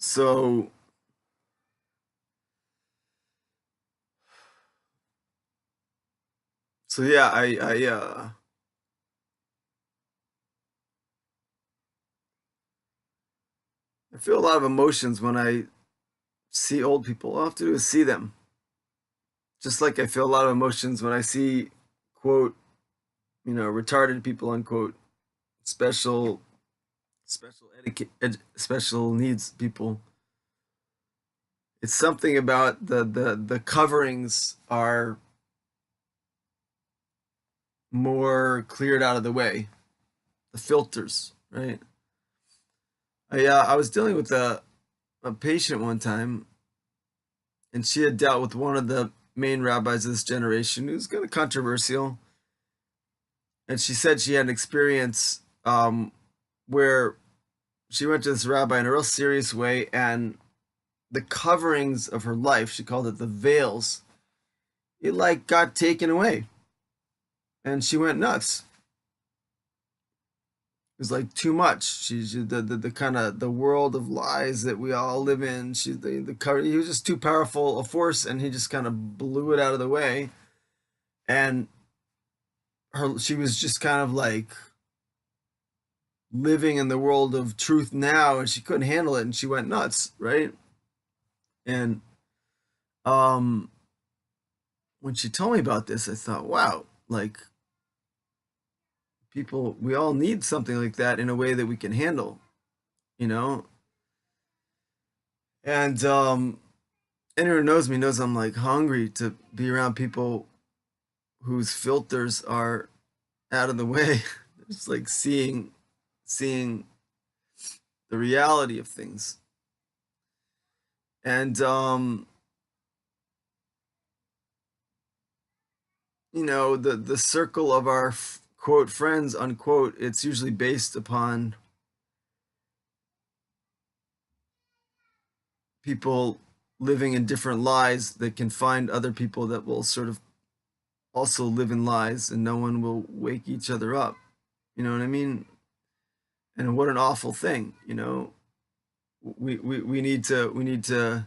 So so yeah, I feel a lot of emotions when I see old people. All I have to do is see them. Just like I feel a lot of emotions when I see, quote, retarded people, unquote, special special needs people. It's something about the coverings are more cleared out of the way, the filters, right? I was dealing with a patient one time, and she had dealt with one of the main rabbis of this generation who's kind of controversial. And she said she had an experience where she went to this rabbi in a real serious way, and the coverings of her life, she called it the veils, it like got taken away, and she went nuts. It was like too much. The kind of the world of lies that we all live in. She the cover. He was just too powerful a force, and he just kind of blew it out of the way. And she was just kind of like living in the world of truth now, and she couldn't handle it, and she went nuts, right? And um when she told me about this, I thought, wow, like people, we all need something like that in a way that we can handle, you know. And anyone who knows me knows I'm like hungry to be around people whose filters are out of the way. It's like seeing the reality of things. And the circle of our quote friends unquote, it's usually based upon people living in different lies that can find other people that will sort of also live in lies, and no one will wake each other up. You know what I mean? And what an awful thing, you know. We need to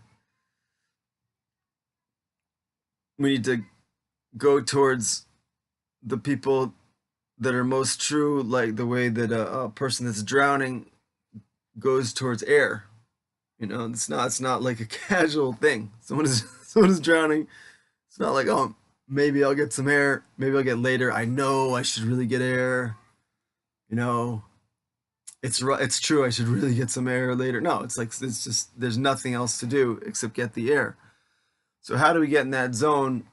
go towards the people that are most true, like the way that a person that's drowning goes towards air. You know, it's not like a casual thing. Someone is drowning. It's not like, oh, maybe I'll get some air, maybe I'll get later. I know I should really get air. You know, it's true. I should really get some air later. No, it's like it's just there's nothing else to do except get the air. So how do we get in that zone?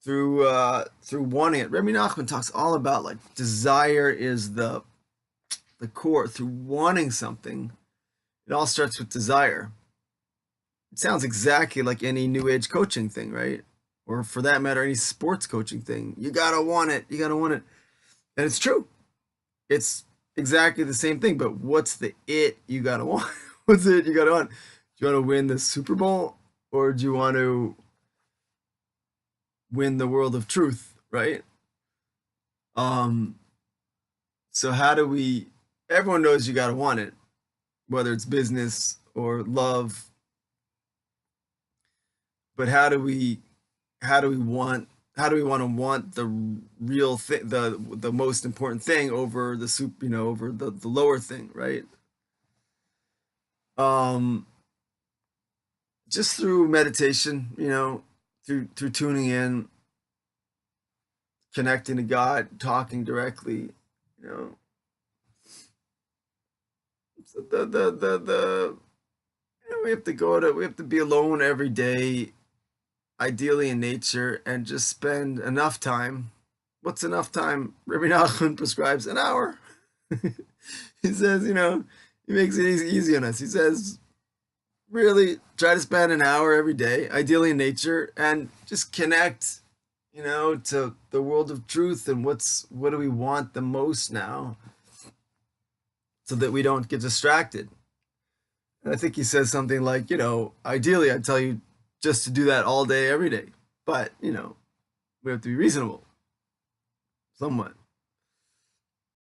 Through wanting it. Rabbi Nachman talks all about like desire is the core. Through wanting something, it all starts with desire. It sounds exactly like any new age coaching thing, right? Or for that matter, any sports coaching thing. You gotta want it. You gotta want it, and it's true. It's exactly the same thing. But what's the it you gotta want? What's it you gotta want? Do you want to win the Super Bowl, or do you want to win the world of truth? Right? Um, So how do we? Everyone knows you gotta want it, whether it's business or love. But How do we want? How do we want to want the real thing, the most important thing over the soup? Over the lower thing, right? Um, just through meditation, through tuning in, connecting to God, talking directly, you know. So we have to we have to be alone every day, ideally in nature, and just spend enough time. What's enough time? Rabbi Nachman prescribes an hour. He says, he makes it easy on us. He says, really try to spend an hour every day, ideally in nature, and just connect, to the world of truth and what do we want the most now, so that we don't get distracted. And I think he says something like, ideally, I tell you just to do that all day, every day. But, we have to be reasonable somewhat.